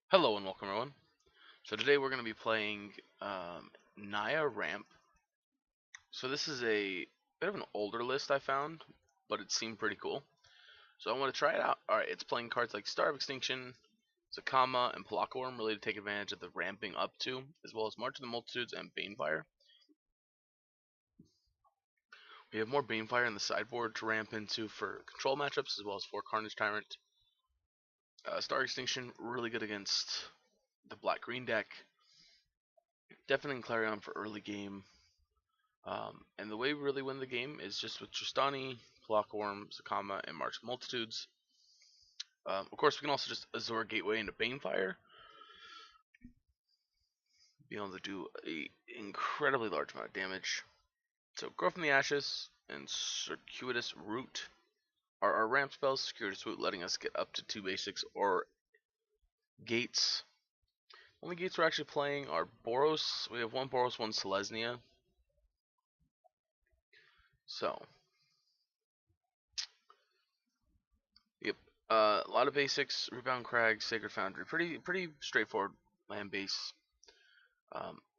Hello and welcome everyone. So today we're going to be playing Nya Ramp. So this is a bit of an older list I found, but it seemed pretty cool. So I want to try it out. Alright, it's playing cards like Star of Extinction, Sakama, and Palakorm, really to take advantage of the ramping up to, as well as March of the Multitudes and Banefire. We have more Banefire in the sideboard to ramp into for control matchups, as well as for Carnage Tyrant. Star Extinction, really good against the black-green deck. Definitely Clarion for early game. And the way we really win the game is just with Tristani, Clockworm, Sakama, and March of Multitudes. Of course, we can also just Azure Gateway into Banefire. Be able to do a incredibly large amount of damage. So Grow from the Ashes and Circuitous Root are our ramp spells. Circuitous Root letting us get up to 2 basics or gates. Only gates we're actually playing are Boros. We have one Boros, one Selesnya. So, yep. A lot of basics, Rebound Crag, Sacred Foundry, pretty straightforward land base.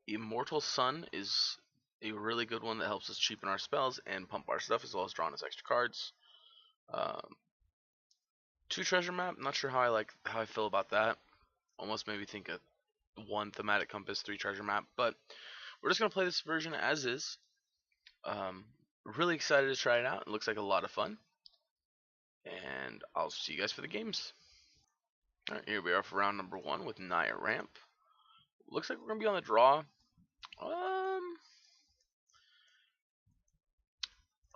Immortal Sun is a really good one that helps us cheapen our spells and pump our stuff, as well as drawing us extra cards. 2 treasure map, not sure how I feel about that. Almost maybe think a 1 thematic compass, 3 treasure map, but we're just gonna play this version as is. Really excited to try it out. It looks like a lot of fun, and I'll see you guys for the games. Alright, here we are for round number 1 with Nya Ramp. Looks like we're gonna be on the draw. I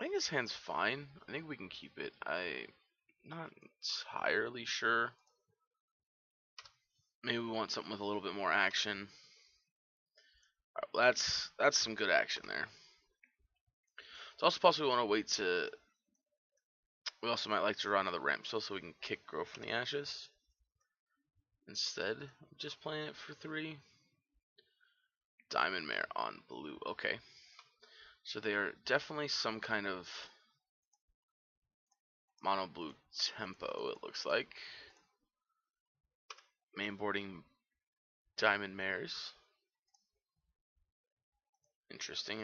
think this hand's fine. I think we can keep it. I'm not entirely sure. Maybe we want something with a little bit more action. Right, well, that's some good action there. It's also possible we want to wait to. We also might like to draw another ramp so we can kick Grow from the Ashes instead of just playing it for 3. Diamond Mare on blue. Okay. So they are definitely some kind of mono blue tempo, it looks like. Mainboarding Diamond Mares. Interesting.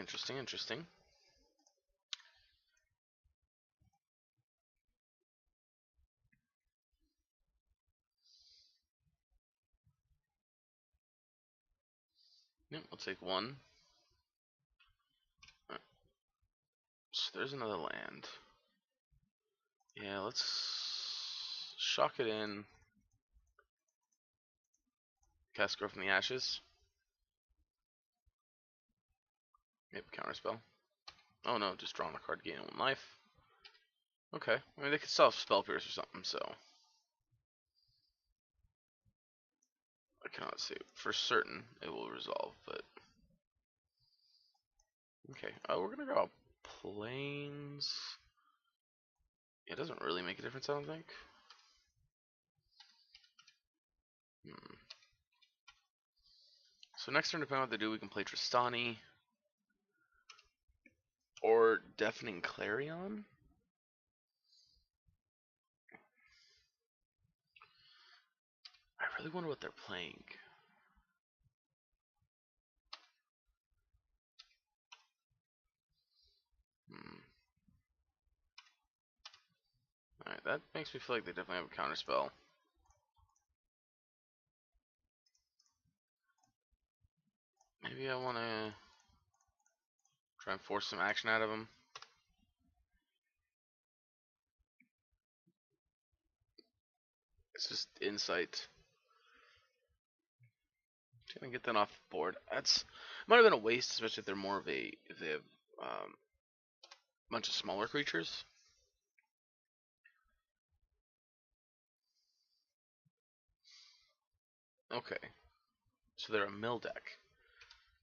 Yep, we'll take 1. Right. So there's another land. Yeah, let's shock it in. Cast Grow from the Ashes. Yep, counterspell. Oh no, just drawing a card, gaining 1 life. Okay, I mean they could still have Spell Pierce or something, so I cannot say for certain it will resolve, but okay. We're gonna go Plains. It doesn't really make a difference, I don't think. So next turn, depending on what they do, we can play Tristani or Deafening Clarion. I really wonder what they're playing. Alright, that makes me feel like they definitely have a counterspell. Maybe I want to try and force some action out of them. It's just insight. Just gonna get that off the board. That's might have been a waste, especially if they're more of a if they have bunch of smaller creatures. Okay, so they're a mill deck.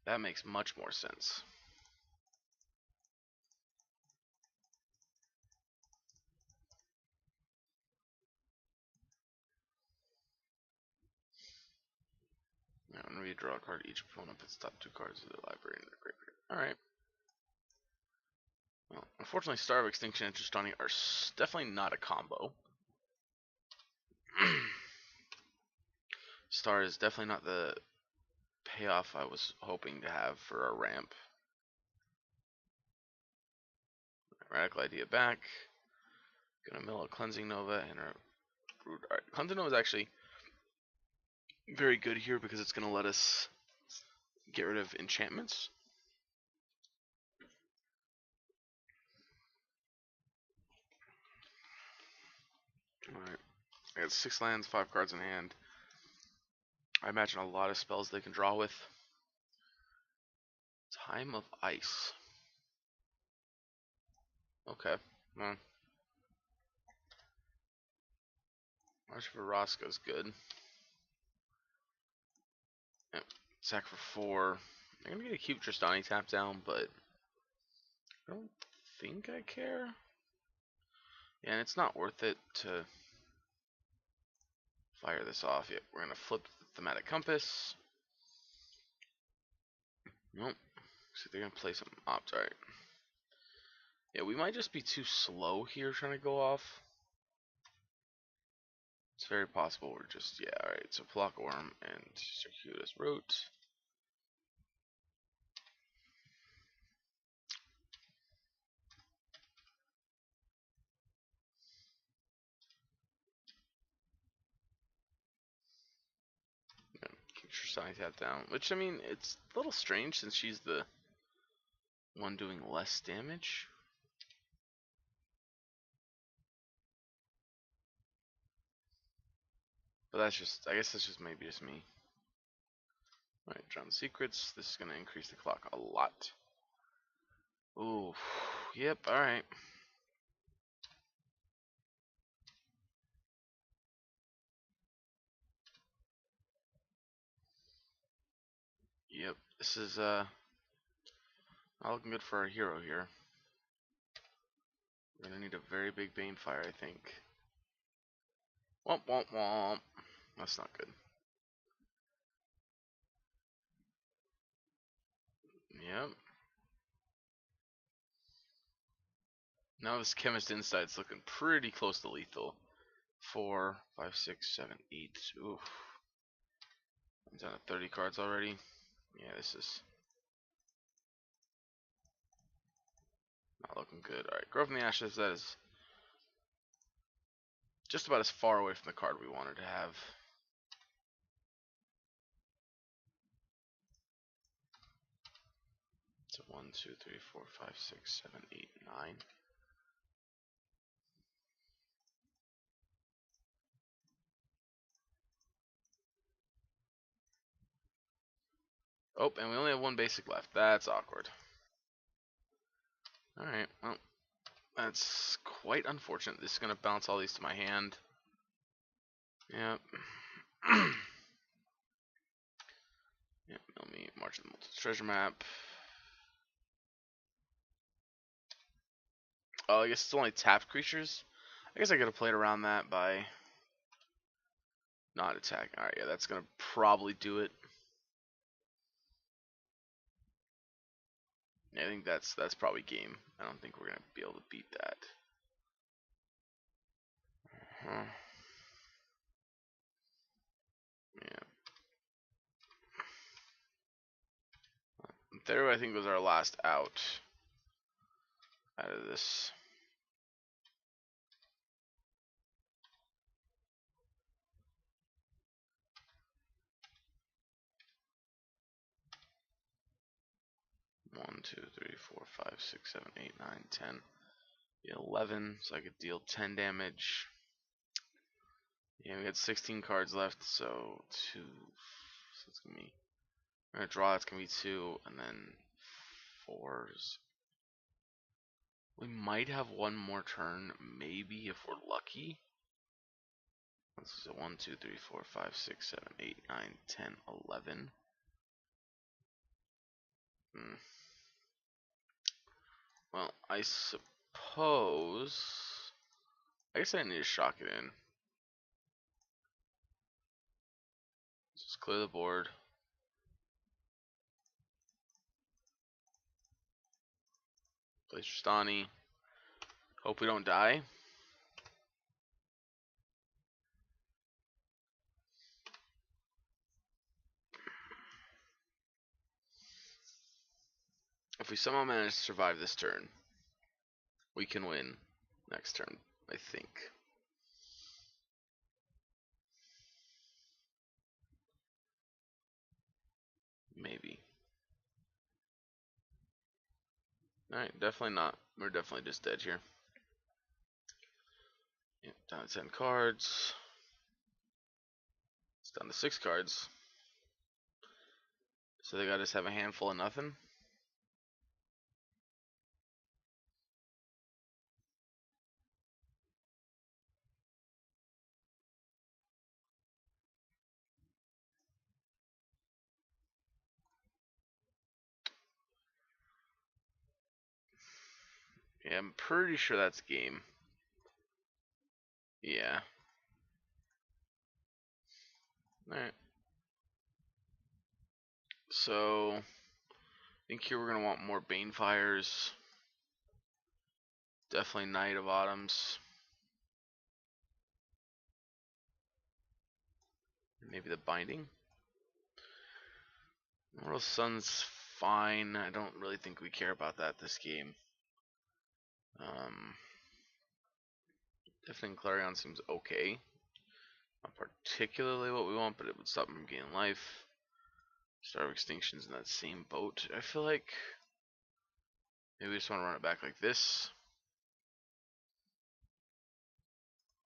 That makes much more sense. Now, when we draw a card, each opponent puts the top 2 cards of their library in their graveyard. Alright. Well, unfortunately, Star of Extinction and Tristani are definitely not a combo. Star is definitely not the payoff I was hoping to have for our ramp. Radical Idea back. Gonna mill a Cleansing Nova and a Brood. Alright, Cleansing Nova is actually very good here because it's gonna let us get rid of enchantments. Alright. I got 6 lands, 5 cards in hand. I imagine a lot of spells they can draw with. Time of Ice. Okay. Well, March for Roscoe's good. Yep. Sack for 4. I'm gonna get a cute Tristani tap down, but I don't think I care. Yeah, and it's not worth it to fire this off yet. We're gonna flip the Thematic Compass. Nope. So they're gonna play some opt. Alright. Yeah, we might just be too slow here trying to go off. It's very possible we're just, yeah, alright. So Flock Worm and Circuitous Root. Keep Tristani tap down. Which, I mean, it's a little strange since she's the one doing less damage. But that's just, I guess that's just maybe just me. Alright, Drown Secrets. This is going to increase the clock a lot. Ooh, yep, alright. Yep, this is not looking good for our hero here. We're going to need a very big Banefire, I think. Womp womp womp. That's not good. Yep. Now this Chemist Insight's looking pretty close to lethal. 4, 5, 6, 7, 8. Oof. I'm down to 30 cards already. Yeah, this is not looking good. Alright, Grove in the Ashes, that is just about as far away from the card we wanted to have. So 1, 2, 3, 4, 5, 6, 7, 8, 9. Oh, and we only have one basic left. That's awkward. Alright, well, that's quite unfortunate. This is going to bounce all these to my hand. Yep. Yep, let me march the treasure map. Oh, I guess it's only tapped creatures. I guess I could have played around that by not attacking. Alright, yeah, that's going to probably do it. Yeah, I think that's probably game. I don't think we're going to be able to beat that. Yeah. There, I think, was our last out of this. One, 2, 3, 4, 5, 6, 7, 8, 9, 10, 11. So I could deal 10 damage. Yeah, we got 16 cards left, so 2. So it's gonna be. I'm gonna draw. It's gonna be 2, and then 4s. We might have one more turn, maybe if we're lucky. This is a 1, 2, 3, 4, 5, 6, 7, 8, 9, 10, 11. Well, I suppose. I guess I need to shock it in. Just clear the board. Play Tristani. Hope we don't die. If we somehow manage to survive this turn, we can win next turn, I think. Maybe. Alright, definitely not. We're definitely just dead here. Yep, down to 10 cards. It's down to 6 cards. So they got us have a handful of nothing. Yeah, I'm pretty sure that's game. Yeah. Alright. So, I think here we're going to want more Banefires. Definitely Knight of Autumns. Maybe the Binding. Mortal Sun's fine. I don't really think we care about that this game. Deafening Clarion seems okay. Not particularly what we want, but it would stop him from gaining life. Star of Extinction's in that same boat. I feel like maybe we just want to run it back like this.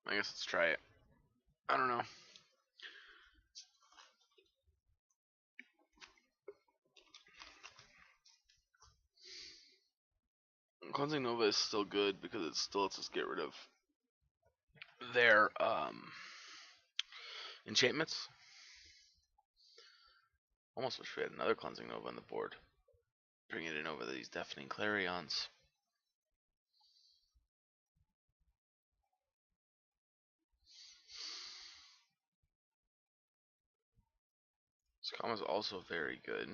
I guess let's try it. I don't know. Cleansing Nova is still good because it still lets us get rid of their enchantments. Almost wish we had another Cleansing Nova on the board. Bring it in over these Deafening Clarions. This combo is also very good.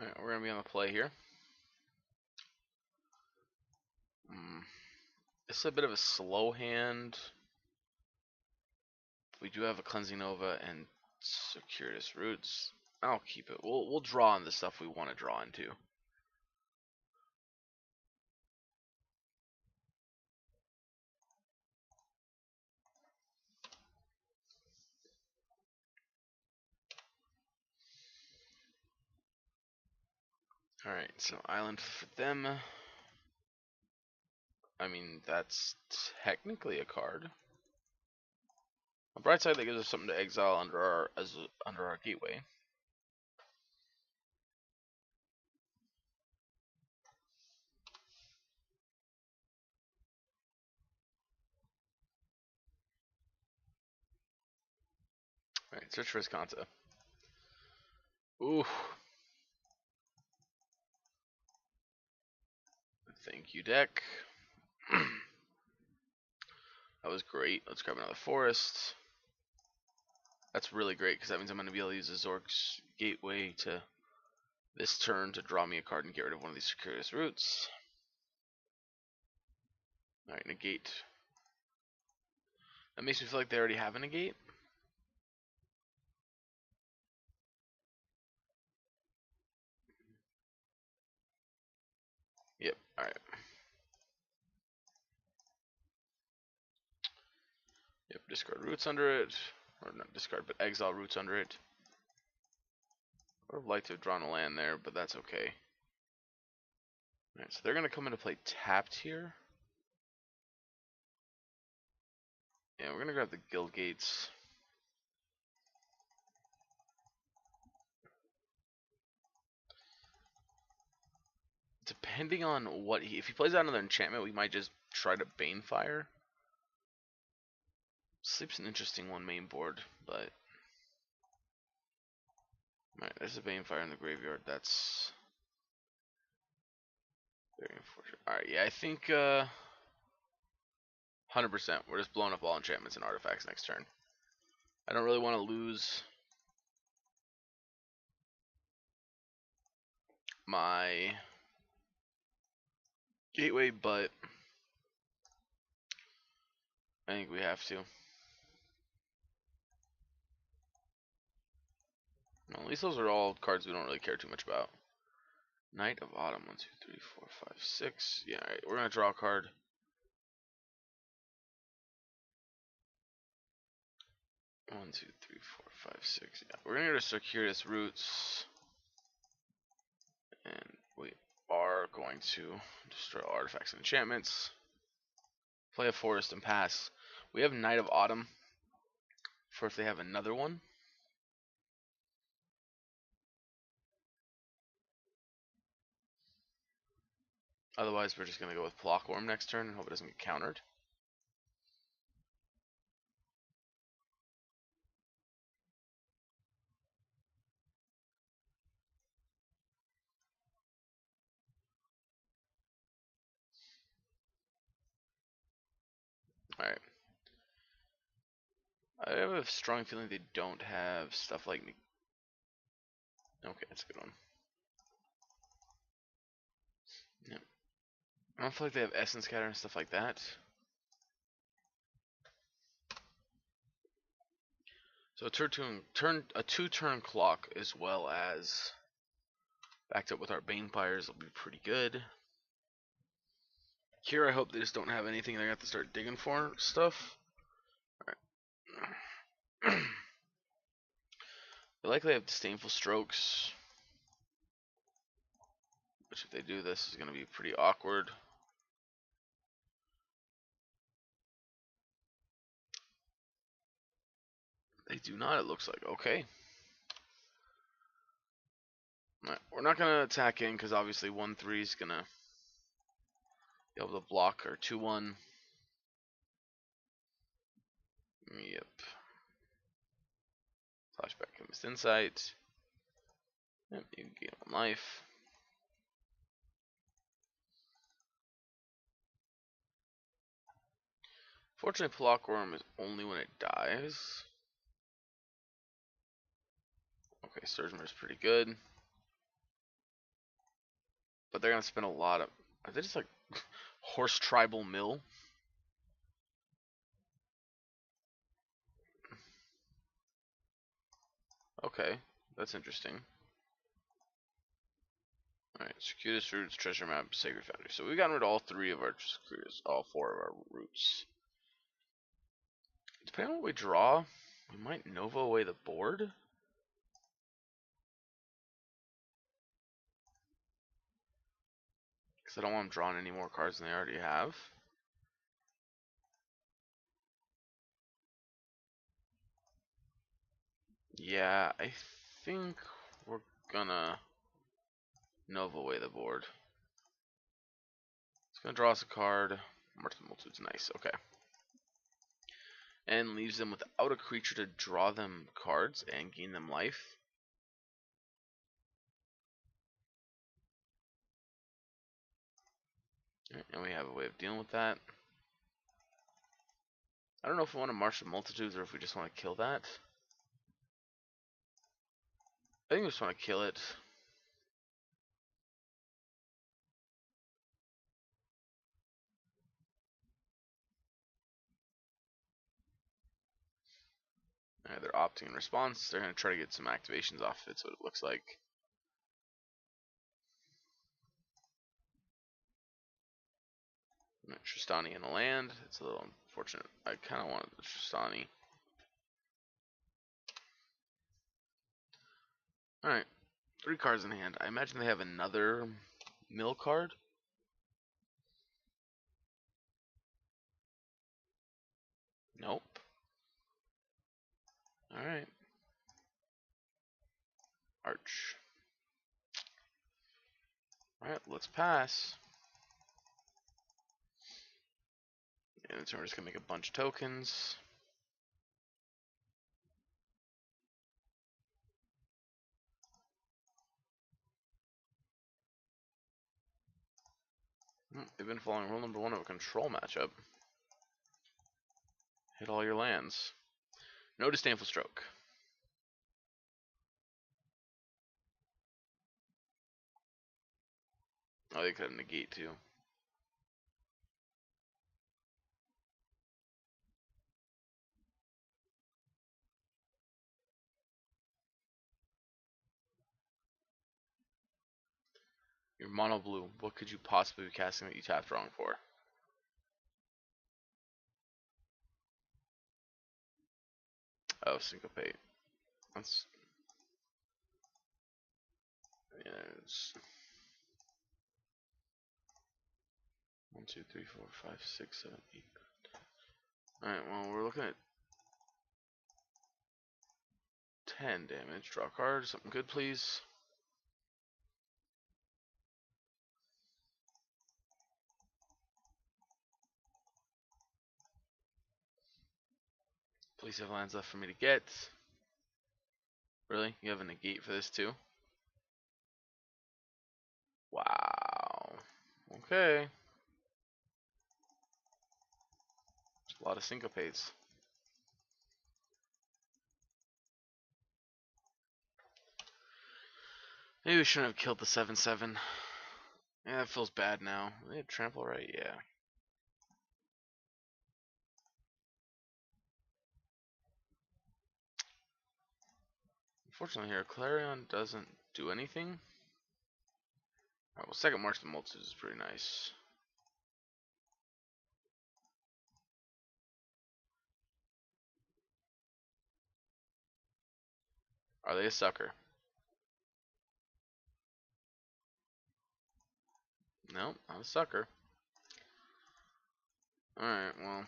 Alright, we're going to be on the play here. This is a bit of a slow hand. We do have a Cleansing Nova and Circuitous Roots. I'll keep it. We'll draw on the stuff we want to draw into. Alright, so Island for them. I mean, that's technically a card. On the bright side, that gives us something to exile under our gateway. Alright, search for Escanta. Ooh. Thank you, deck. That was great. Let's grab another forest. That's really great because that means I'm going to be able to use the Zork's Gateway to this turn to draw me a card and get rid of one of these Circuitous Roots. Alright, negate. That makes me feel like they already have a negate. Yep, alright. Yep, discard Roots under it. Or not discard, but exile Roots under it. I would have liked to have drawn a land there, but that's okay. Alright, so they're going to come into play tapped here. Yeah, we're going to grab the Guild Gates. Depending on what if he plays out another enchantment, we might just try to Banefire. Sleep's an interesting one main board, but alright, there's a Banefire in the graveyard. That's very unfortunate. Alright, yeah, I think 100%. We're just blowing up all enchantments and artifacts next turn. I don't really want to lose my gateway, but I think we have to. Well, at least those are all cards we don't really care too much about. Knight of Autumn, 1, 2, 3, 4, 5, 6. Yeah, alright, we're gonna draw a card. 1, 2, 3, 4, 5, 6. Yeah, we're gonna go to Circuitous Roots, and we are going to destroy artifacts and enchantments. Play a forest and pass. We have Knight of Autumn for if they have another one. Otherwise, we're just gonna go with Clockworm next turn and hope it doesn't get countered. Alright. I have a strong feeling they don't have stuff like... Okay, that's a good one. Yep. I don't feel like they have Essence Scatter and stuff like that. So a two-turn clock as well as backed up with our Banefires will be pretty good. Here I hope they just don't have anything they have to start digging for stuff. Alright. They likely have Disdainful Strokes, which if they do this is going to be pretty awkward. They do not, it looks like. Okay. Alright, we're not going to attack in because obviously 1-3 is going to be able to block our 2-1. Yep. Flashback Chemist Insight. Yep, you can gain 1 life. Fortunately, Clockworm is only when it dies. Okay, Surgemer is pretty good. But they're going to spend a lot of... Are they just like Horse Tribal Mill? Okay, that's interesting. Alright, Circuitous Roots, Treasure Map, Sacred Foundry. So we've gotten rid of all 3 of our all 4 of our roots. Depending on what we draw, we might Nova away the board. Because I don't want them drawing any more cards than they already have. Yeah, I think we're gonna Nova away the board. It's gonna draw us a card. March the Multitude's nice, okay. And leaves them without a creature to draw them cards and gain them life. And we have a way of dealing with that. I don't know if we want to March the Multitudes or if we just want to kill that. I think we just want to kill it. They're opting in response. They're going to try to get some activations off it, so it looks like. Tristani in the land. It's a little unfortunate. I kind of wanted the Tristani. Alright. 3 cards in hand. I imagine they have another mill card. Nope. Alright. Arch. Alright, let's pass. And so we're just going to make a bunch of tokens. They've been following rule number 1 of a control matchup. Hit all your lands. No disdainful stroke. Oh, they could have negate too. Your mono blue. What could you possibly be casting that you tapped wrong for? Oh, syncopate. That's yeah. It's 1, 2, 3, 4, 5, 6, 7, 8. All right. Well, we're looking at 10 damage. Draw a card. Something good, please. Please have lands left for me to get. Really? You have a negate for this too? Wow. Okay. There's a lot of syncopates. Maybe we shouldn't have killed the 7/7. Yeah, that feels bad now. They had trample, right? Yeah. Unfortunately here, Clarion doesn't do anything. Alright, well, second March of the Multitudes is pretty nice. Are they a sucker? No, not a sucker. Alright, well.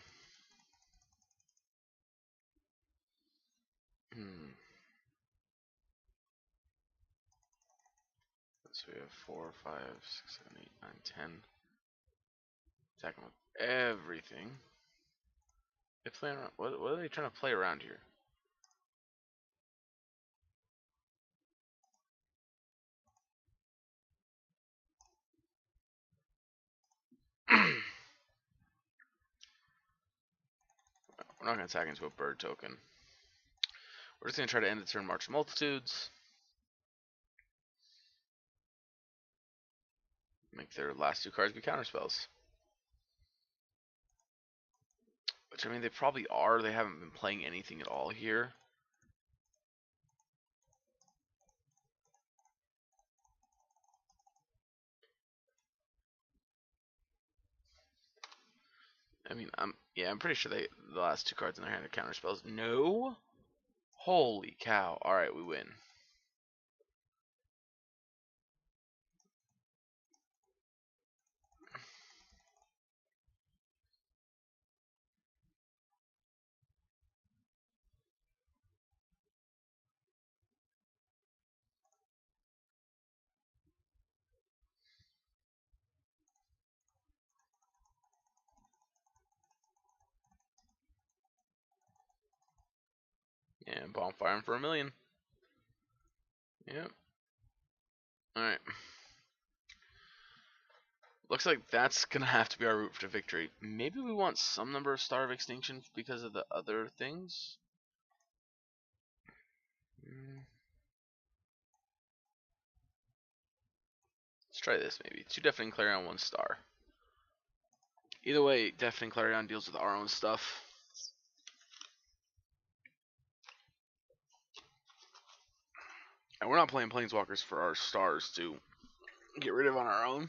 So we have 4, 5, 6, 7, 8, 9, 10. Attack them with everything. They play around. What are they trying to play around here? We're not going to attack into a bird token. We're just going to try to end the turn March Multitudes. Make their last 2 cards be counterspells. Which, I mean, they probably are. They haven't been playing anything at all here. I mean, I'm pretty sure the last 2 cards in their hand are counterspells. No? Holy cow. Alright, we win. Yeah, bonfire him for 1,000,000. Yep. Alright. Looks like that's gonna have to be our route to victory. Maybe we want some number of Star of Extinction because of the other things? Let's try this maybe. 2 Deafening Clarion, 1 star. Either way, Deafening Clarion deals with our own stuff. And we're not playing Planeswalkers for our stars to get rid of on our own.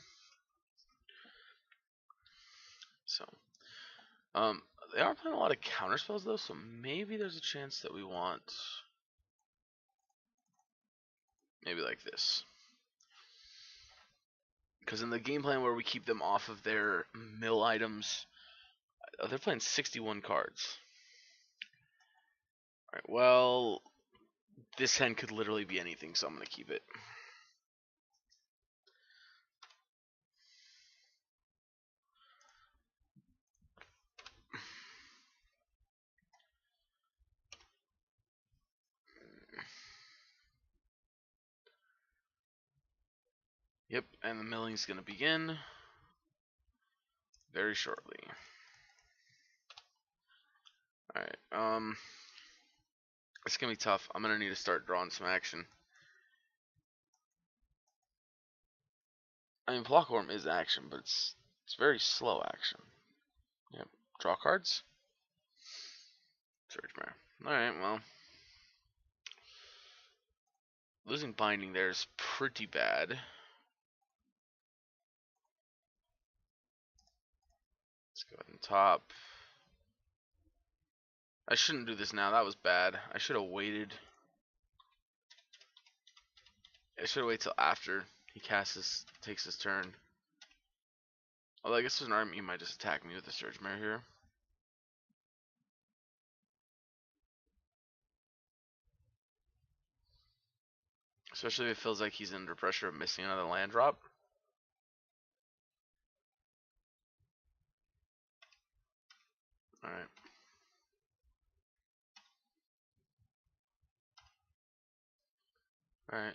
So, they are playing a lot of counterspells though, so maybe there's a chance that we want maybe like this. Because in the game plan where we keep them off of their mill items, they're playing 61 cards. Alright, well, this hand could literally be anything, so I'm going to keep it. Yep, and the milling is going to begin very shortly. Alright, It's gonna be tough. I'm gonna need to start drawing some action. I mean, Blockworm is action, but it's very slow action. Yep. Draw cards. Surge Mare. Alright, well. Losing Binding there is pretty bad. Let's go ahead and top. I shouldn't do this now. That was bad. I should have waited. I should have waited till after he takes his turn. Although I guess there's an army, he might just attack me with the Surge Mare here. Especially if it feels like he's under pressure of missing another land drop. Alright. Alright.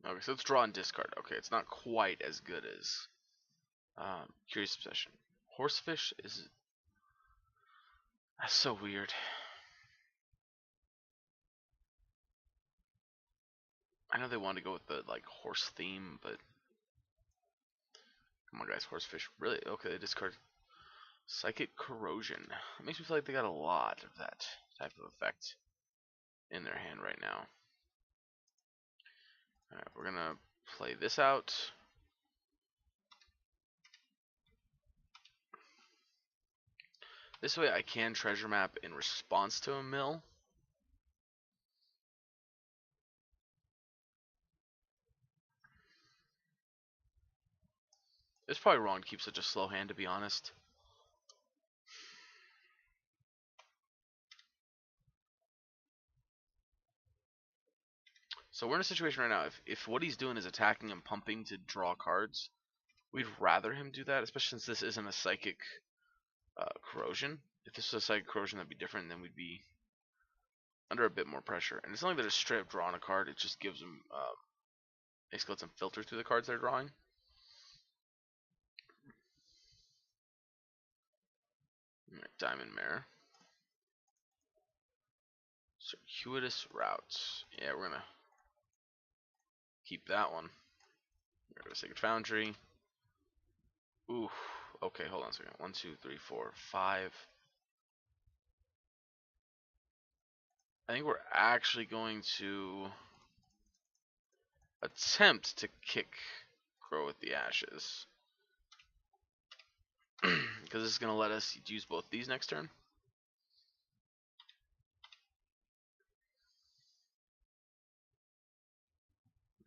Okay, so it's draw and discard. Okay, it's not quite as good as Curious Obsession. Horsefish is... That's so weird. I know they wanted to go with the like horse theme, but come on, guys, horsefish. Really? Okay, they discard Psychic Corrosion. It makes me feel like they got a lot of that type of effect in their hand right now. Alright, we're gonna play this out. This way I can treasure map in response to a mill. It's probably wrong to keep such a slow hand, to be honest. So we're in a situation right now, if what he's doing is attacking and pumping to draw cards, we'd rather him do that, especially since this isn't a Psychic Corrosion. If this was a Psychic Corrosion, that'd be different, then we'd be under a bit more pressure. And it's not like they're just straight up drawing a card, it just gives them, basically lets them filter through the cards they're drawing. Diamond Mare. Circuitous Routes. Yeah, we're gonna keep that one. We're gonna Sacred Foundry. Ooh, okay, hold on a second. 1, 2, 3, 4, 5. I think we're actually going to attempt to kick Grow with the Ashes. Because this is going to let us use both these next turn.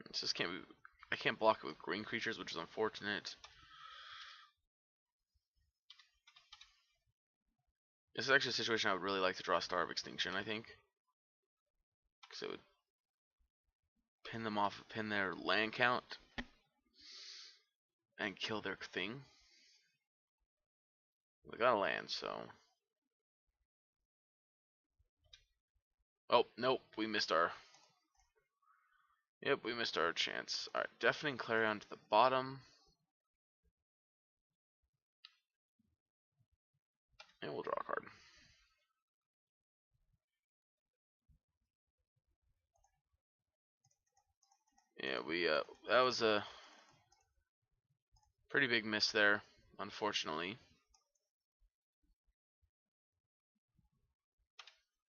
This just can't be, I can't block it with green creatures, which is unfortunate. This is actually a situation I would really like to draw Star of Extinction, I think. Because it would pin them off, pin their land count, and kill their thing. We got a land, so... Oh, nope, we missed our... Yep, we missed our chance. Alright, Deafening Clarion to the bottom. And we'll draw a card. Yeah, that was a pretty big miss there, unfortunately.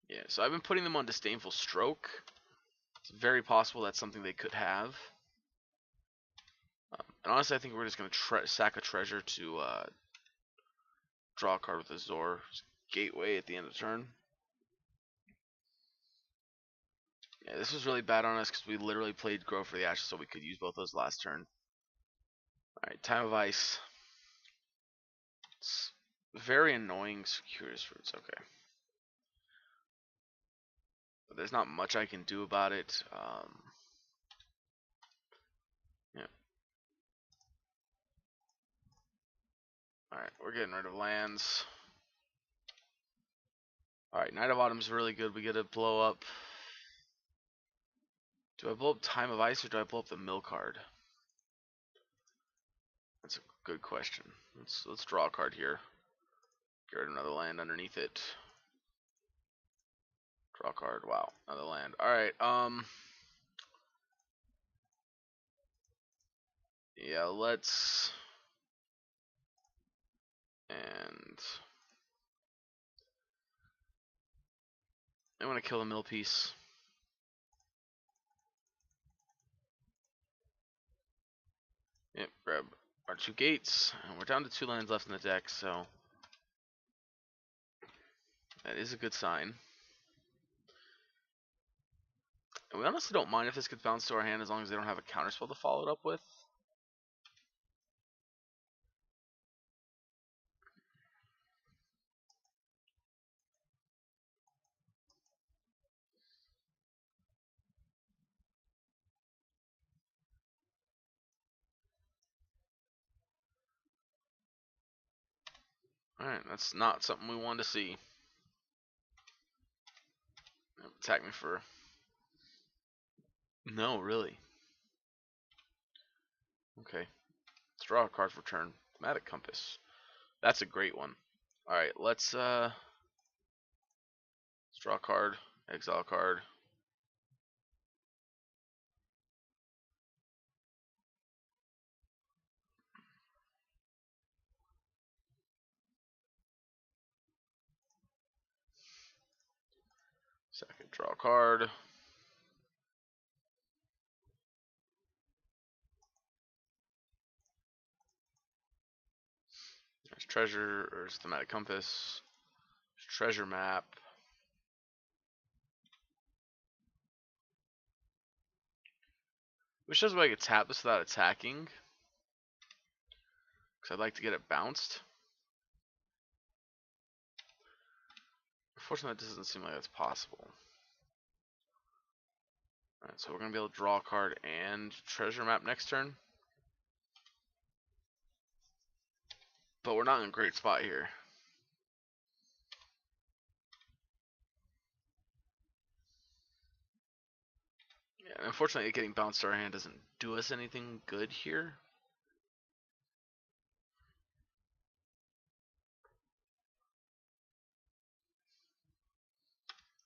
Yeah, so I've been putting them on Disdainful Stroke. It's very possible that's something they could have. And honestly, I think we're just going to sack a treasure to draw a card with Azor Gateway at the end of the turn. Yeah, this was really bad on us because we literally played Grow for the Ashes, so we could use both those last turn. Alright, Time of Ice. It's very annoying. Circuitous Routes, okay. But there's not much I can do about it. Yeah. Alright, we're getting rid of lands. Alright, Night of Autumn is really good. We get to blow up. Do I blow up Time of Ice or do I blow up the mill card? That's a good question. Let's draw a card here. Get rid of another land underneath it. Draw a card. Wow, another land. All right. Yeah, let's. And I want to kill a mill piece. Yep, grab our 2 gates. And we're down to 2 lands left in the deck, so that is a good sign. And we honestly don't mind if this gets bounced to our hand as long as they don't have a counterspell to follow it up with. Alright, that's not something we wanted to see. Attack me for... No, really. Okay. Let's draw a card for turn. Thematic Compass. That's a great one. Alright, let's draw a card. Exile a card. Second, draw a card. There's treasure, or there's thematic compass. There's treasure map. Wish there's a way I could tap this without attacking. Because I'd like to get it bounced. Unfortunately, that doesn't seem like that's possible. Alright, so we're going to be able to draw a card and treasure map next turn. But we're not in a great spot here. Yeah, unfortunately, getting bounced to our hand doesn't do us anything good here.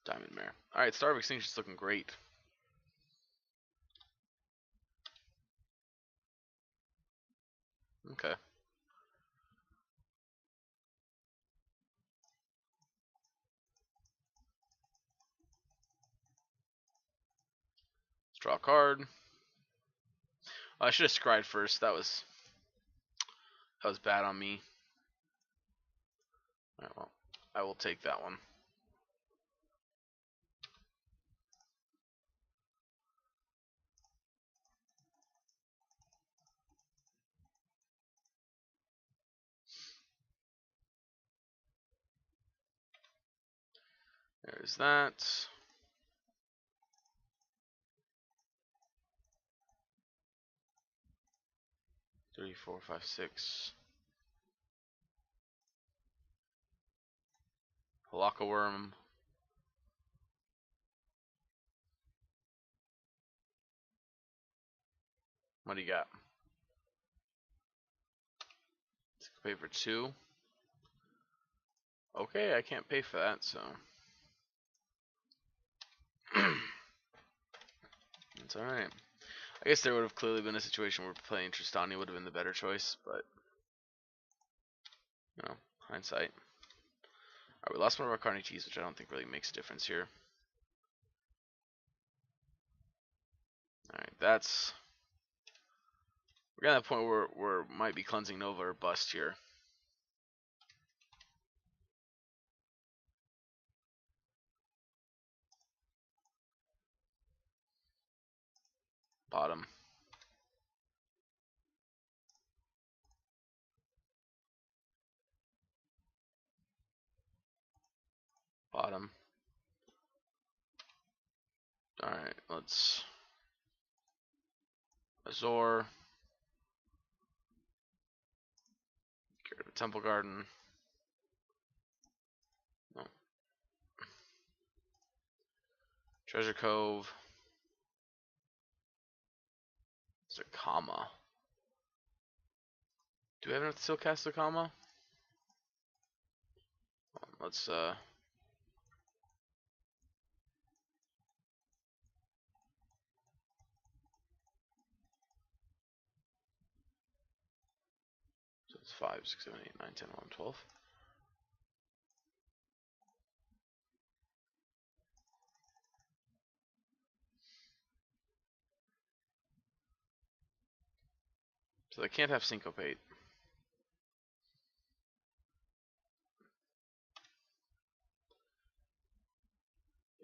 Diamond Mare. Alright, Star of Extinction's looking great. Okay. Let's draw a card. I should have scryed first. That was bad on me. Alright, well, I will take that one. There's that. Three, four, five, six. Halaka Worm. What do you got? Pay for 2. Okay, I can't pay for that, so. It's alright. I guess there would have clearly been a situation where playing Tristani would have been the better choice, but. You know, hindsight. Alright, we lost one of our Carnages, which I don't think really makes a difference here. Alright, that's. We're getting to that point where we might be cleansing Nova or bust here. Bottom. Bottom. Alright, let's. Azor. Get rid of Temple Garden. No. Treasure Cove. It's a comma. Do we have enough to still cast the comma? Let's So it's 5, 6, 7, 8, 9, 10, 11, 12. So they can't have syncopate.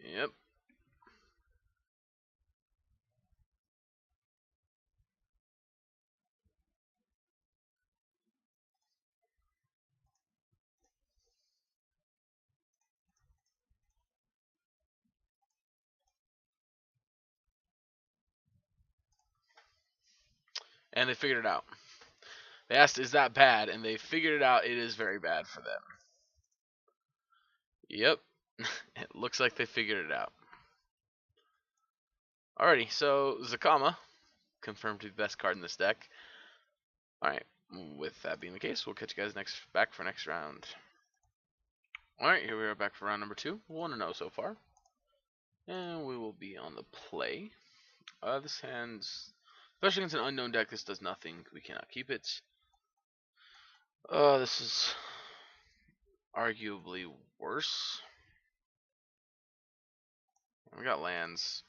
Yep. And they figured it out. They asked, is that bad? And they figured it out. It is very bad for them. Yep. It looks like they figured it out. Alrighty, so Zakama, confirmed to be the best card in this deck. Alright, with that being the case, we'll catch you guys back for next round. Alright, here we are back for round number 2. 1-0 so far. And we will be on the play. This hand's, especially against an unknown deck, this does nothing. We cannot keep it. This is arguably worse. We got lands.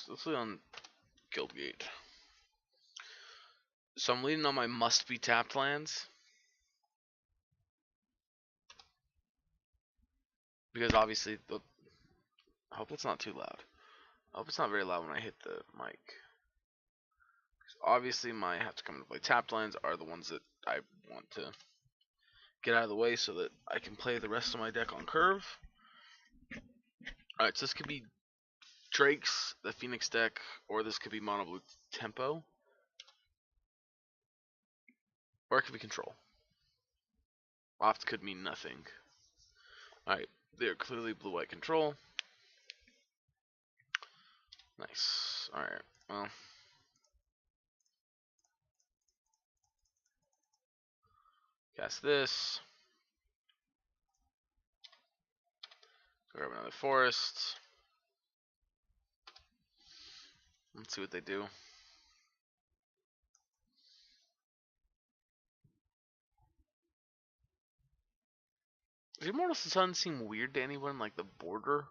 Let's lead on Guildgate. So I'm leading on my must-be tapped lands. Because obviously, I hope it's not too loud. I hope it's not very loud when I hit the mic. Obviously, my have to come into play tapped lands are the ones that I want to get out of the way so that I can play the rest of my deck on curve. Alright, so this could be Drake's, the Phoenix deck, or this could be Mono Blue Tempo. Or it could be Control. Oft could mean nothing. Alright, they're clearly blue-white Control. Nice. Alright, well. Cast this. Grab another forest. Let's see what they do. Does Immortal Sun seem weird to anyone, like the border?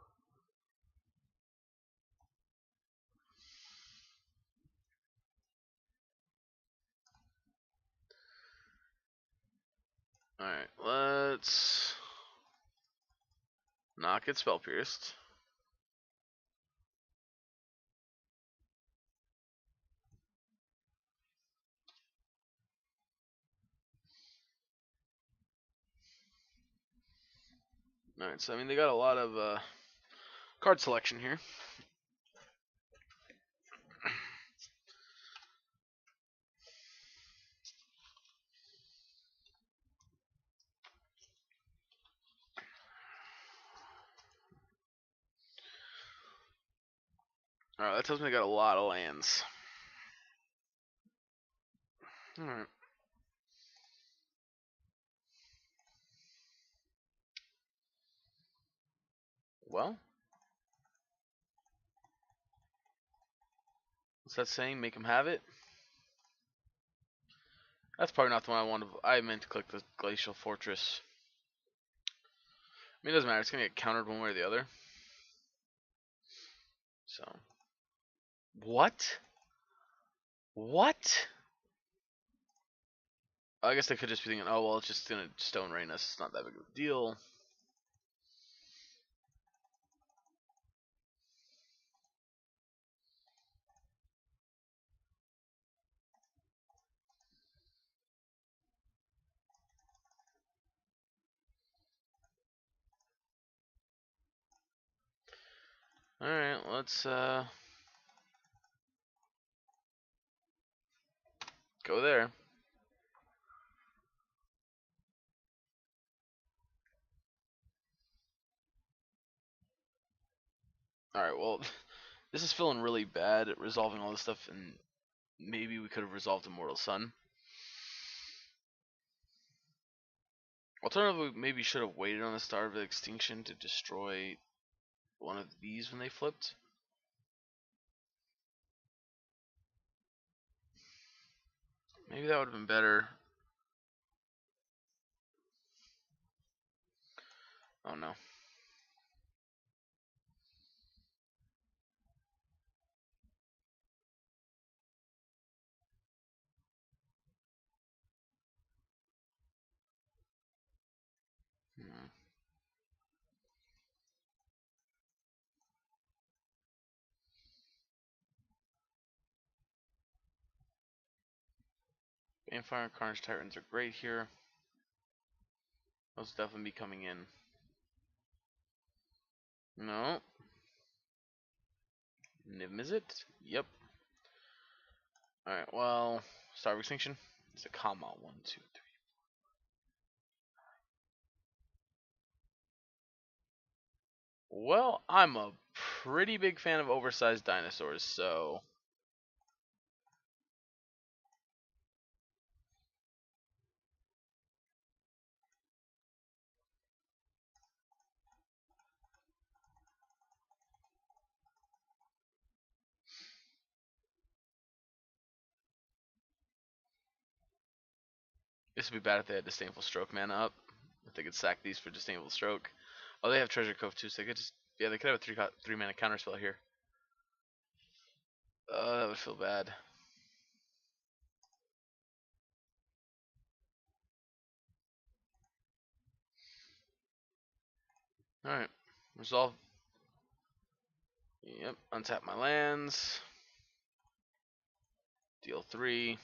Alright, let's not get Spell Pierced. Alright, so I mean they got a lot of card selection here. Alright, that tells me they got a lot of lands. Alright. Well, what's that saying? Make them have it? That's probably not the one I wanted. I meant to click the Glacial Fortress. I mean, it doesn't matter. It's going to get countered one way or the other. So. What? What? I guess they could just be thinking, oh, well, it's just going to Stone Rain us. It's not that big of a deal. Alright, let's go there. Alright, well, this is feeling really bad at resolving all this stuff, and maybe we could have resolved Immortal Sun. Alternatively, we maybe should have waited on the Star of Extinction to destroy one of these when they flipped. Maybe that would have been better. Oh no. Hmm. Banefire and Carnage Titans are great here. Those definitely be coming in. No. Nim is it? Yep. Alright, well, Star of Extinction. It's a comma. 1, 2, 3. Well, I'm a pretty big fan of oversized dinosaurs, so this would be bad if they had Disdainful Stroke mana up. If they could sack these for Disdainful Stroke. Oh, they have Treasure Cove too, so they could just, yeah, they could have a 3 mana counterspell here. That would feel bad. Alright, resolve. Yep, untap my lands. Deal 3.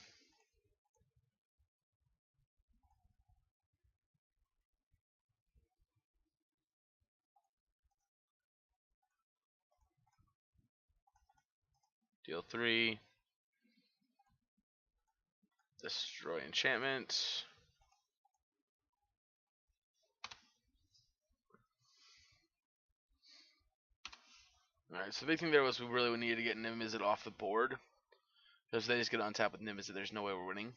Deal 3. Destroy enchantment. Alright, so the big thing there was we really needed to get Nimizet off the board. Because if they just get on tap with Nimizet, there's no way we're winning.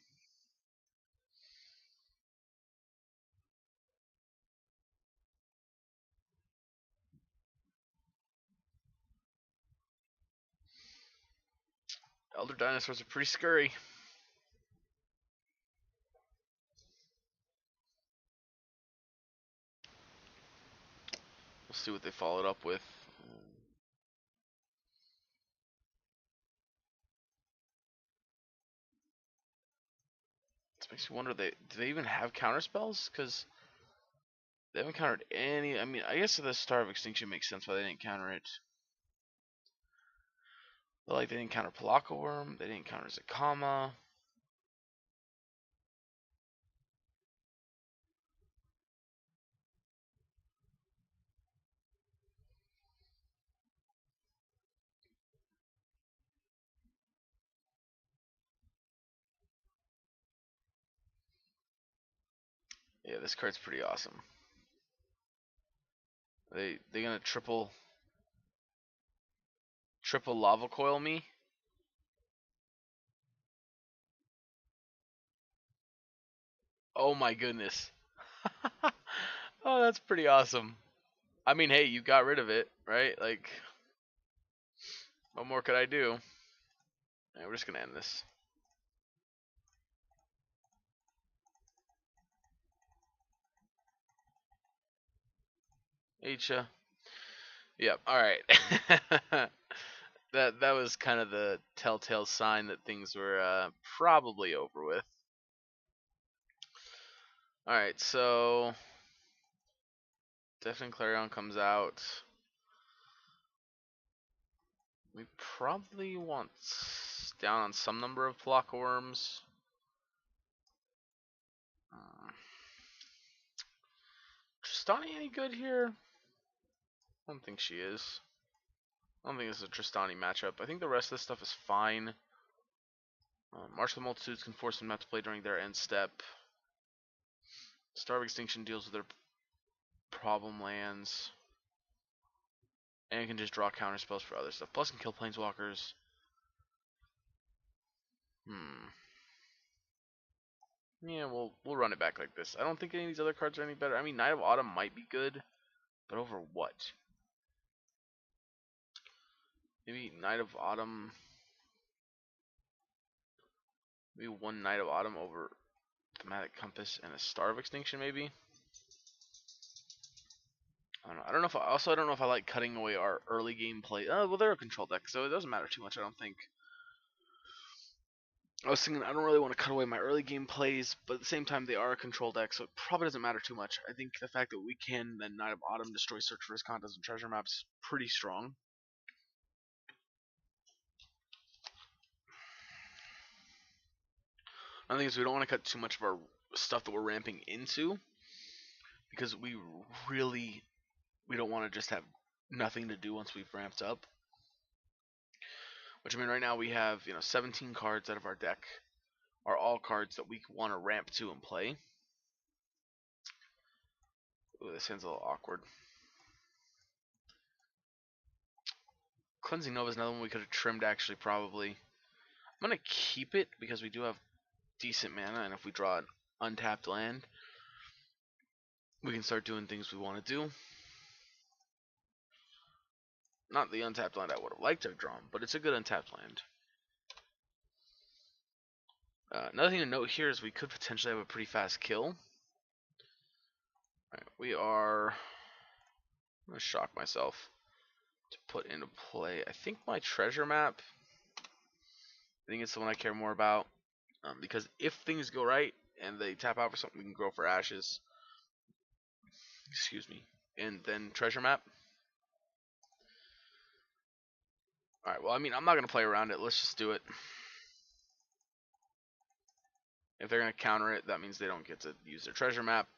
Elder Dinosaurs are pretty scurry. We'll see what they followed up with. This makes me wonder, do they even have counter spells? Because they haven't countered any. I mean, I guess the Star of Extinction makes sense why they didn't counter it. But like, they didn't counter Palaka Worm. They didn't counter Zakama. Yeah, this card's pretty awesome. They gonna triple lava coil me? Oh my goodness. Oh, that's pretty awesome. I mean, hey, you got rid of it, right? Like, what more could I do? Yeah, we're just gonna end this. Acha. Yep. All right. that was kind of the telltale sign that things were probably over with. All right, so Deafening Clarion comes out. We probably want down on some number of Palaka Worms. Tristani any good here? I don't think she is. I don't think this is a Tristani matchup. I think the rest of this stuff is fine. March of the Multitudes can force them not to play during their end step. Star of Extinction deals with their problem lands. And can just draw counter spells for other stuff. Plus can kill planeswalkers. Hmm. Yeah, we'll run it back like this. I don't think any of these other cards are any better. I mean, Knight of Autumn might be good, but over what? Maybe Knight of Autumn. Maybe one Knight of Autumn over Thematic Compass and a Star of Extinction, maybe. I don't know. I don't know if I don't know if I like cutting away our early game play. Well, they're a control deck, so it doesn't matter too much. I don't think. I was thinking I don't really want to cut away my early game plays, but at the same time they are a control deck, so it probably doesn't matter too much. I think the fact that we can then Knight of Autumn destroy Search for Riskantas and Treasure Maps pretty strong. I think is we don't want to cut too much of our stuff that we're ramping into, because we don't want to just have nothing to do once we've ramped up. Which I mean, right now we have 17 cards out of our deck are all cards that we want to ramp to and play. Ooh, this hand's a little awkward. Cleansing Nova is another one we could have trimmed actually probably. I'm gonna keep it because we do have decent mana, and if we draw an untapped land, we can start doing things we want to do. Not the untapped land I would have liked to have drawn, but it's a good untapped land. Another thing to note here is we could potentially have a pretty fast kill. Alright, we are... I'm going to shock myself to put into play. I think my treasure map, I think it's the one I care more about. Because if things go right and they tap out for something, we can go for ashes. Excuse me. And then treasure map. Alright, well, I mean, I'm not going to play around it. Let's just do it. If they're going to counter it, that means they don't get to use their treasure map.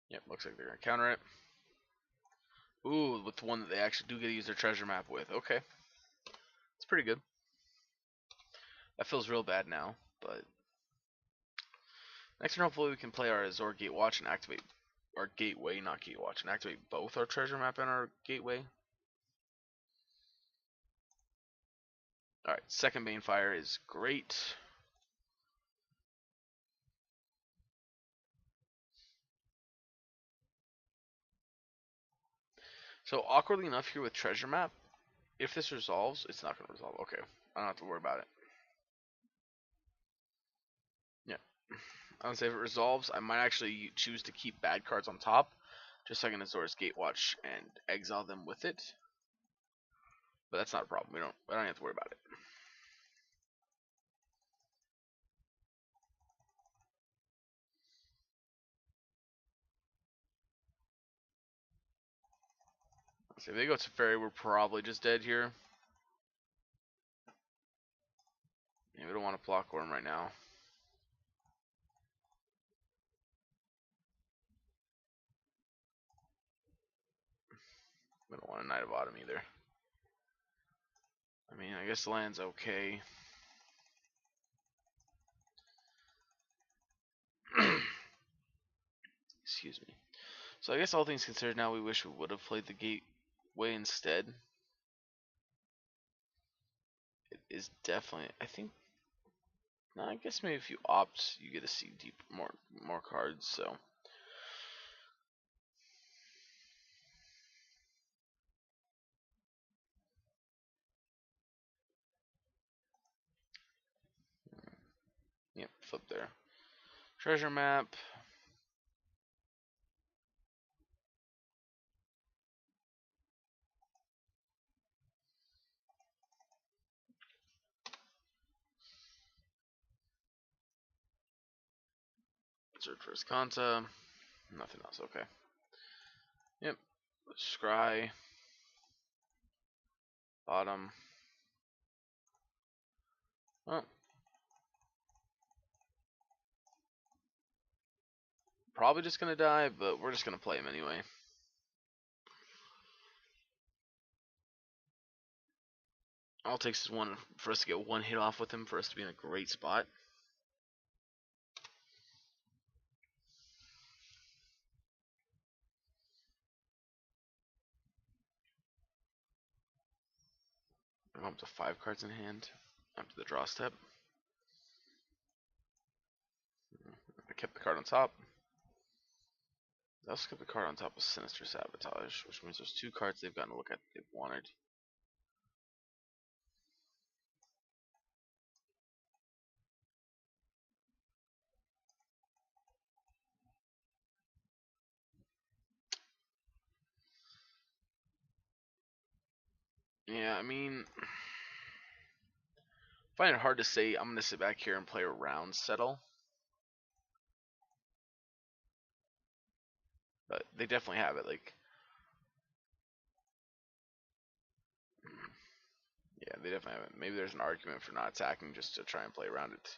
Yep, looks like they're going to counter it. Ooh, with the one that they actually do get to use their treasure map with. Okay. It's pretty good. That feels real bad now, but... Next turn, hopefully we can play our Azor Gatewatch and activate our Gateway, not Gatewatch, and activate both our treasure map and our Gateway. Alright, second Banefire is great. So, awkwardly enough here with treasure map, if this resolves, it's not going to resolve. Okay, I don't have to worry about it. Yeah. I would say if it resolves, I might actually choose to keep bad cards on top, just so I can Azor's Gatewatch and exile them with it. But that's not a problem. I don't have to worry about it. So if they go to Fairy, we're probably just dead here. Yeah, we don't want to block Worm right now. We don't want a Knight of Autumn either. I mean, I guess the land's okay. Excuse me. So I guess all things considered, now we wish we would have played the Gateway instead. It is definitely, I think. No, I guess maybe if you opt, you get to see more cards. So. Yep, flip there. Treasure map. Search for Riskansa. Nothing else. Okay. Yep. Scry. Bottom. Oh. Probably just gonna die, but we're just gonna play him anyway. All it takes is one for us to get one hit off with him for us to be in a great spot. up to 5 cards in hand after the draw step. I kept the card on top. I also kept the card on top of Sinister Sabotage, which means there's 2 cards they've gotten to look at that they've wanted. Yeah, I mean, I find it hard to say I'm going to sit back here and play a round settle. But they definitely have it. Like, yeah, they definitely have it. Maybe there's an argument for not attacking just to try and play around it.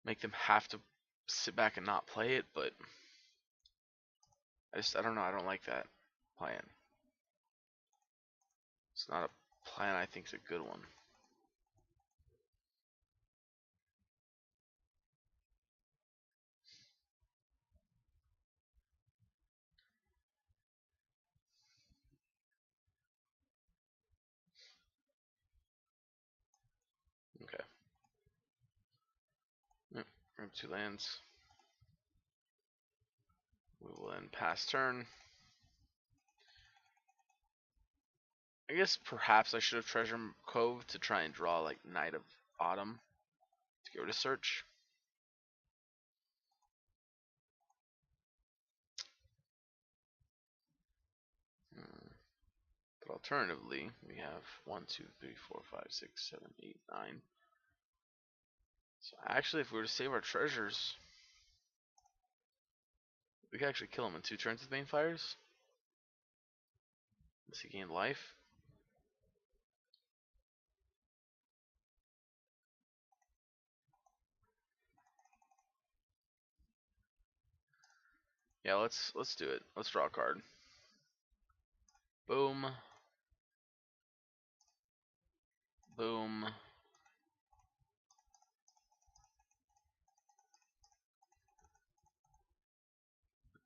Make them have to sit back and not play it, but I don't know. I don't like that plan. It's not a plan I think is a good one. Okay. Yep. 2 lands. We will then pass turn. I guess perhaps I should have Treasure Cove to try and draw like Knight of Autumn to get rid of Search. But alternatively, we have 1, 2, 3, 4, 5, 6, 7, 8, 9. So actually, if we were to save our treasures, we could actually kill him in 2 turns with Banefires. Unless he gained life. Yeah, let's do it. Let's draw a card. Boom. Boom.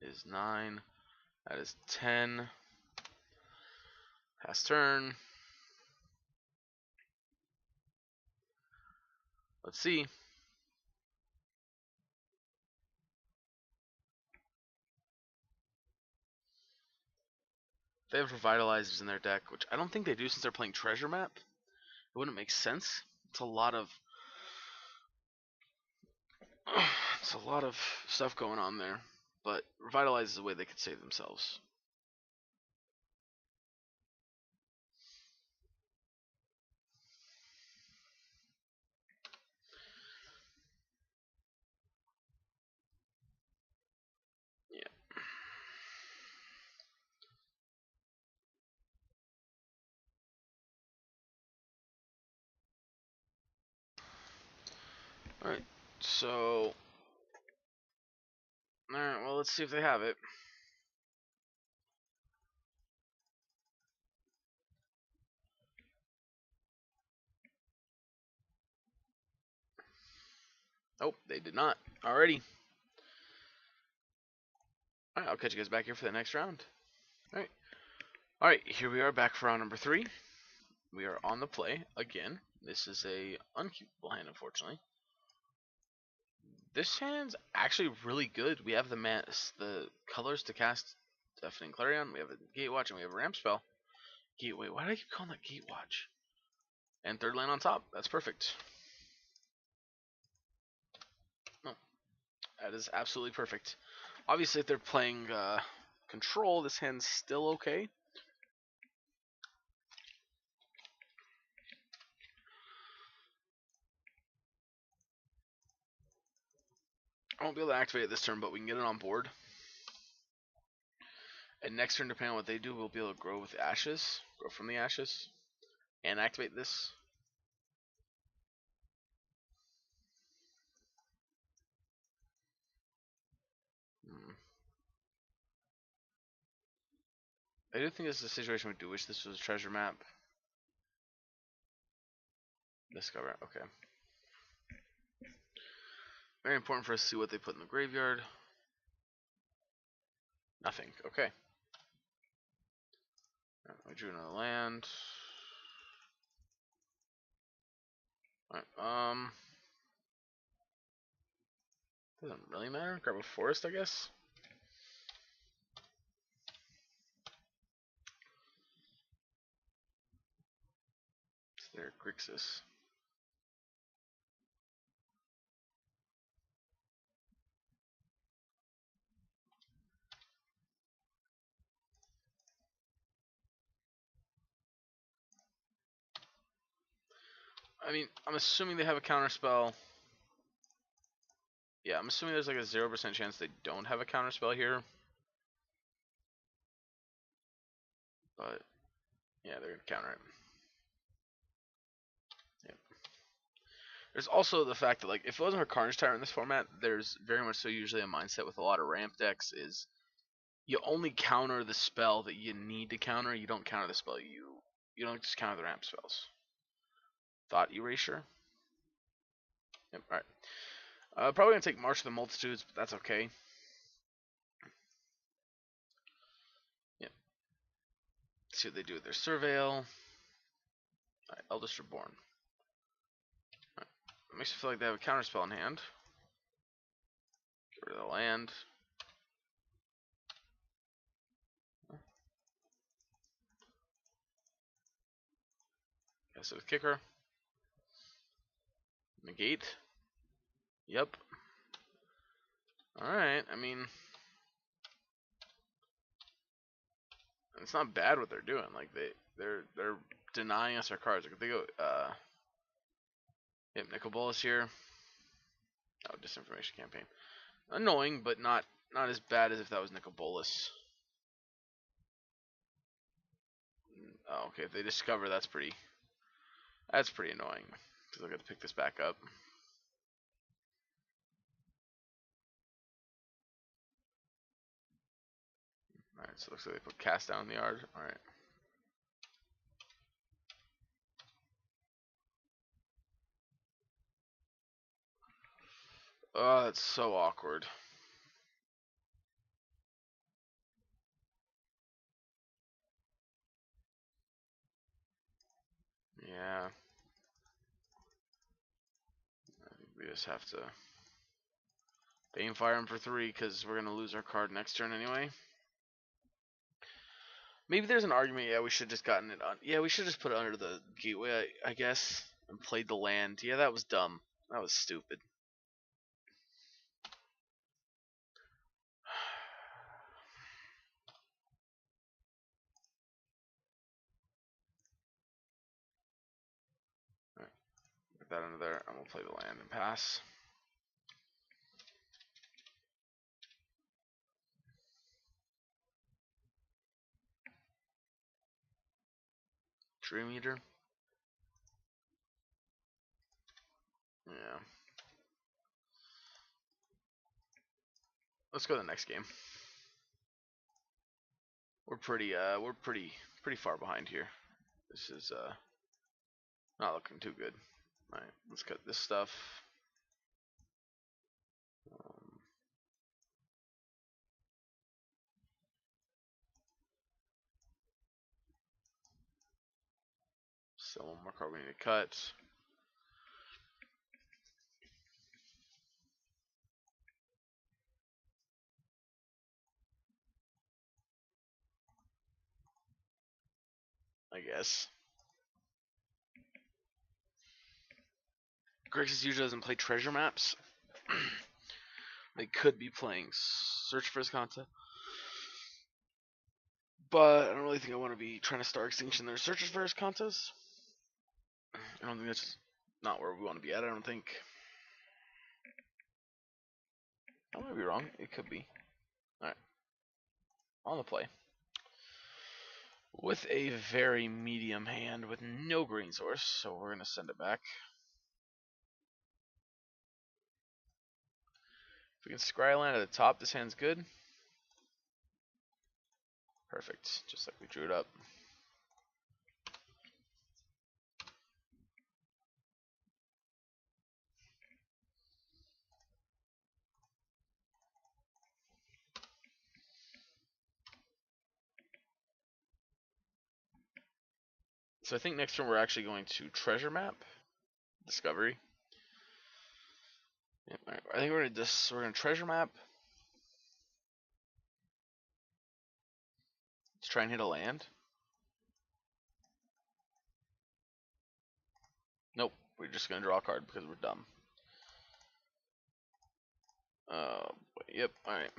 Is 9. That is 10. Pass turn. Let's see. They have Revitalizers in their deck, which I don't think they do since they're playing Treasure Map. It wouldn't make sense. It's a lot of stuff going on there. But Revitalize is a way they could save themselves. Yeah. Alright, so alright, well let's see if they have it. Oh, they did not. Alrighty. Alright, I'll catch you guys back here for the next round. Alright. Alright, here we are back for round number 3. We are on the play again. This is a unkeepable hand, unfortunately. This hand's actually really good. We have the colors to cast Deafening Clarion. We have a Gatewatch and we have a Ramp spell. Gateway. Why do I keep calling that Gatewatch? And 3rd land on top. That's perfect. No, that is absolutely perfect. Obviously, if they're playing Control, this hand's still okay. I won't be able to activate it this turn, but we can get it on board. And next turn, depending on what they do, we'll be able to grow with ashes, grow from the ashes, and activate this. I do think this is a situation we do wish this was a treasure map. Discover, okay. Very important for us to see what they put in the graveyard. Nothing, okay. We drew another land. Alright, doesn't really matter. Grab a forest, I guess. It's there, Grixis. I mean, I'm assuming they have a counterspell. Yeah, I'm assuming there's like a 0% chance they don't have a counterspell here. But, yeah, they're going to counter it. Yep. There's also the fact that, like, if it wasn't for Carnage Tyrant in this format, there's very much so usually a mindset with a lot of ramp decks is you only counter the spell that you need to counter. You don't counter the spell you don't just counter the ramp spells. Thought Erasure. Yep, alright. Probably going to take March of the Multitudes, but that's okay. Yep. Let's see what they do with their Surveil. Alright, Eldest Reborn. Alright. Makes me feel like they have a counterspell in hand. Get rid of the land. Guess it was Kicker. Negate. Yep. Alright, I mean, it's not bad what they're doing. Like they're denying us our cards. Like if they go yep, Nicol Bolas here. Oh, disinformation campaign. Annoying, but not as bad as if that was Nicol Bolas. Oh, okay, if they discover that's pretty annoying. Because they'll get to pick this back up. Alright, so it looks like they put cast down in the yard. Alright. Oh, that's so awkward. Yeah. I think we just have to Banefire him for 3 because we're going to lose our card next turn anyway. Maybe there's an argument, yeah, we should have just gotten it on. Yeah, we should have just put it under the gateway, I guess, and played the land. Yeah, that was dumb. That was stupid. Alright, get that under there, and we'll play the land and pass. Dream Eater. Yeah. Let's go to the next game. We're pretty far behind here. This is not looking too good. Alright, let's cut this stuff. Still one more card we need to cut. I guess. Grixis usually doesn't play treasure maps. They could be playing Search for Azcanta. But I don't really think I want to be trying to Star Extinction their Searches for Azcantas. I don't think that's not where we want to be at, I don't think. I might be wrong. It could be. Alright. On the play. With a very medium hand with no green source, so we're going to send it back. If we can scry land at the top, this hand's good. Perfect, just like we drew it up. So I think next turn we're actually going to treasure map. Discovery. Yep, right. I think we're gonna treasure map. Let's try and hit a land. Nope, we're just gonna draw a card because we're dumb. Yep, alright.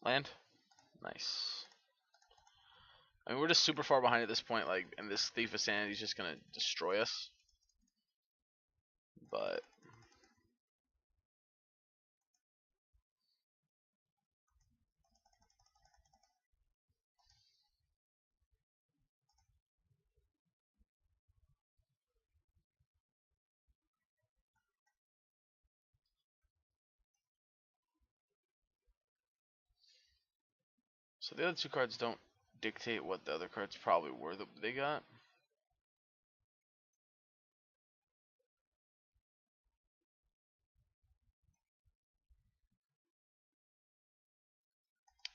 Land. Nice. I mean, we're just super far behind at this point, like, and this Thief of Sanity is just gonna destroy us. But so the other two cards don't dictate what the other cards probably were that they got.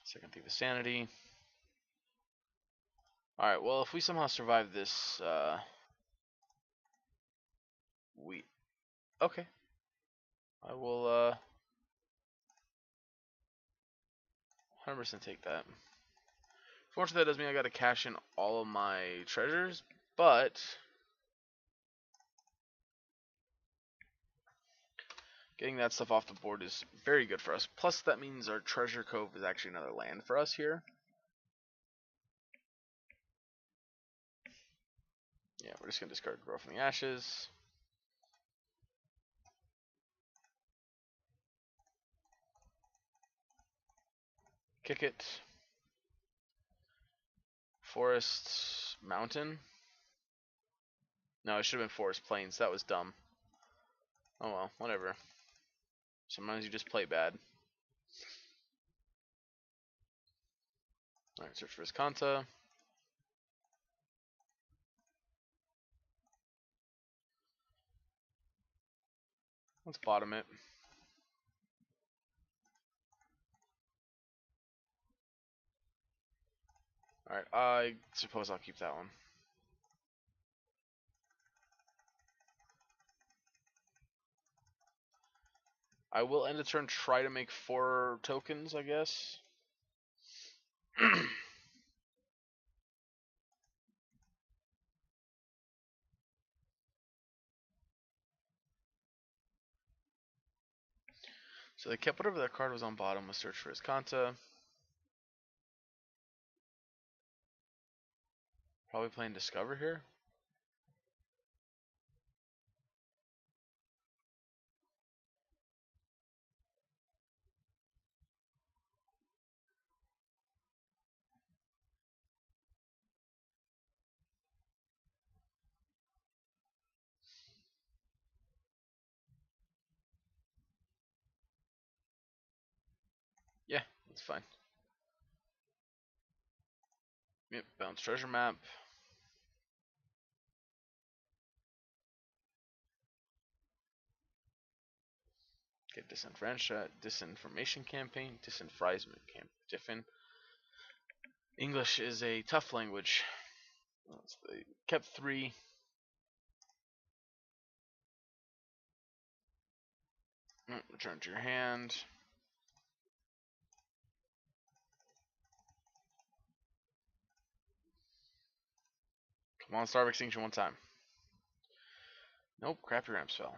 Second Thief of Sanity. Alright, well, if we somehow survive this, we... Okay. I will, 100% take that. Fortunately, that does mean I gotta cash in all of my treasures, but... getting that stuff off the board is very good for us. Plus, that means our Treasure Cove is actually another land for us here. Yeah, we're just going to discard Grow from the Ashes. Kick it. Forest Mountain. No, it should have been Forest Plains. That was dumb. Oh well, whatever. Sometimes you just play bad. Alright, search for Kanta. Let's bottom it. Alright, I suppose I'll keep that one. I will end the turn, try to make 4 tokens, I guess. So they kept whatever their card was on bottom with search for his Kanta. Probably playing Discover here. Yeah, that's fine. Yep, bounce treasure map. Get disinformation campaign, English is a tough language. They kept 3. Return to your hand. Come on, Star of Extinction one time. Nope, crappy ramp spell.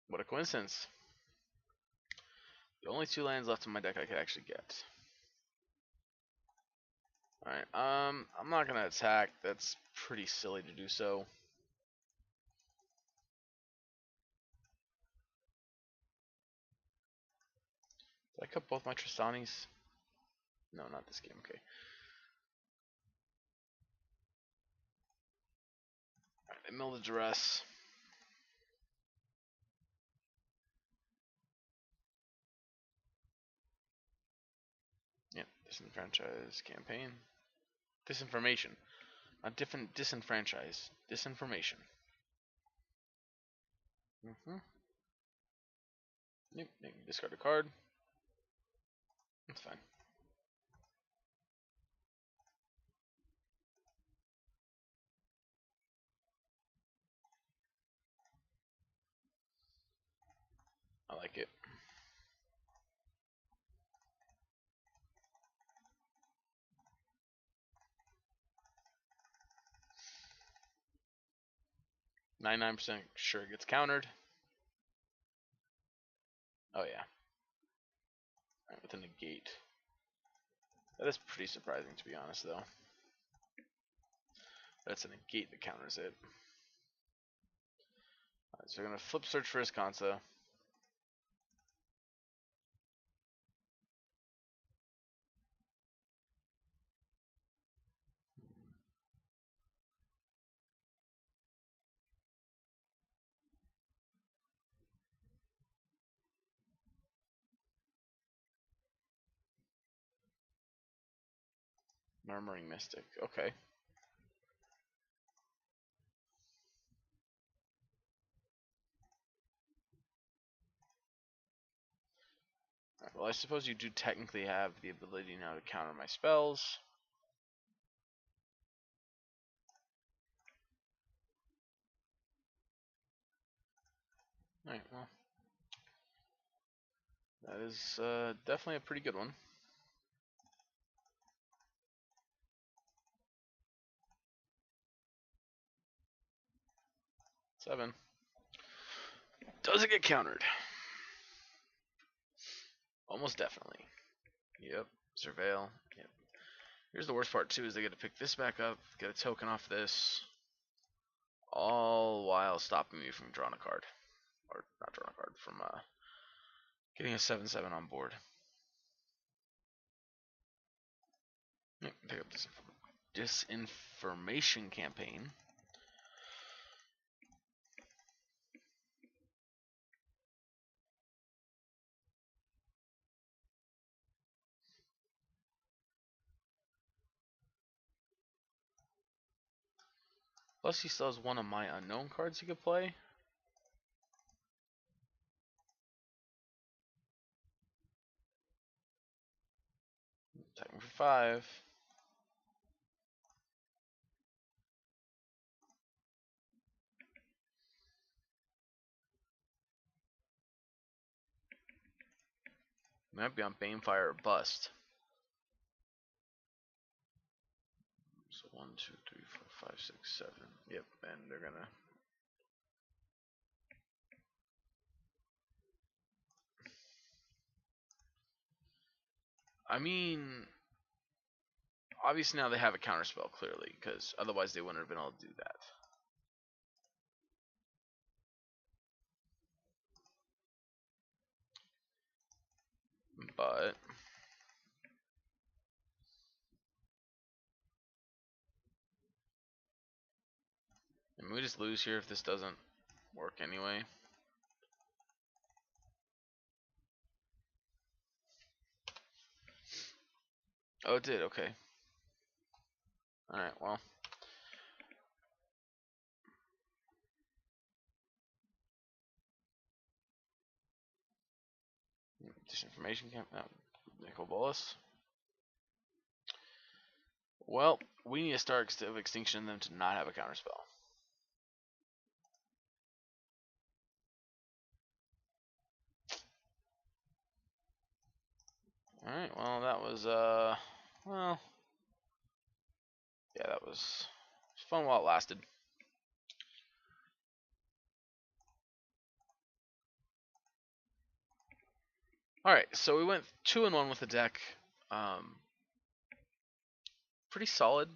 What a coincidence. The only 2 lands left in my deck I could actually get. Alright, I'm not gonna attack. That's pretty silly to do so. Did I cut both my Tristanis? No, not this game, okay. Alright, I mill the Duress. Disenfranchise campaign. Disinformation. A different disenfranchise. Disinformation. Yep, discard a card. That's fine. I like it. %99 sure it gets countered. Oh yeah. Right, with a negate. That is pretty surprising, to be honest, though. That's a negate that counters it. Alright, so we're gonna flip search for Iskansa. Murmuring Mystic. Okay. Right, well, I suppose you do technically have the ability now to counter my spells. Alright, well. That is definitely a pretty good one. Seven. Does it get countered? Almost definitely. Yep. Surveil. Yep. Here's the worst part too, is they get to pick this back up, get a token off this, all while stopping me from drawing a card. Or not drawing a card, from getting a 7/7 on board. Yep, pick up this disinformation campaign. Plus he still has one of my unknown cards he could play. Attacking for 5. Might be on Banefire or Bust. So 1, 2, 3, 4, 5, 6, 7. Yep, and they're gonna. I mean, obviously now they have a counterspell clearly, because otherwise they wouldn't have been able to do that. But and we just lose here if this doesn't work anyway. Oh, it did. Okay. All right. Well. Disinformation camp. No, Nicol Bolas. Well, we need a Star of Extinction in them to not have a counterspell. Alright, well that was well, yeah, that was fun while it lasted. Alright, so we went 2-1 with the deck. Pretty solid.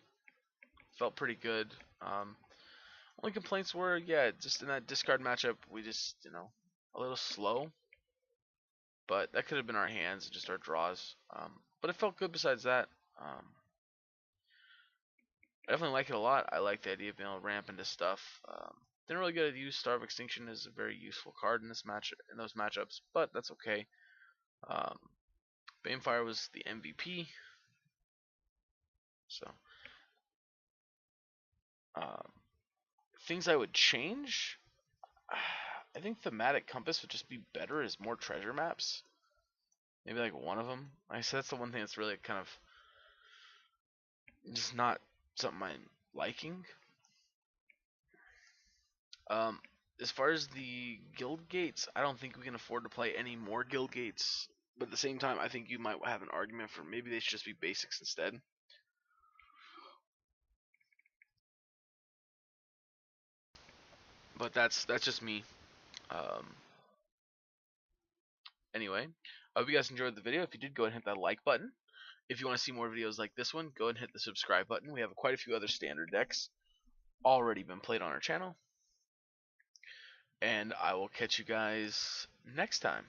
Felt pretty good. Only complaints were, yeah, just in that discard matchup, we just, a little slow. But that could have been our hands and just our draws. But it felt good besides that. I definitely like it a lot. I like the idea of being able to ramp into stuff. Didn't really get to use Star of Extinction as a very useful card in this match, in those matchups, but that's okay. Banefire was the MVP. So, um, things I would change. I think thematic compass would just be better as more treasure maps. Maybe like one of them. I said that's the one thing that's really kind of just not something I'm liking. Um, as far as the guild gates, I don't think we can afford to play any more guild gates. But at the same time, I think you might have an argument for maybe they should just be basics instead. But that's just me. Um, anyway, I hope you guys enjoyed the video. If you did, go ahead and hit that like button. If you want to see more videos like this one, go ahead and hit the subscribe button. We have quite a few other standard decks already been played on our channel. And I will catch you guys next time.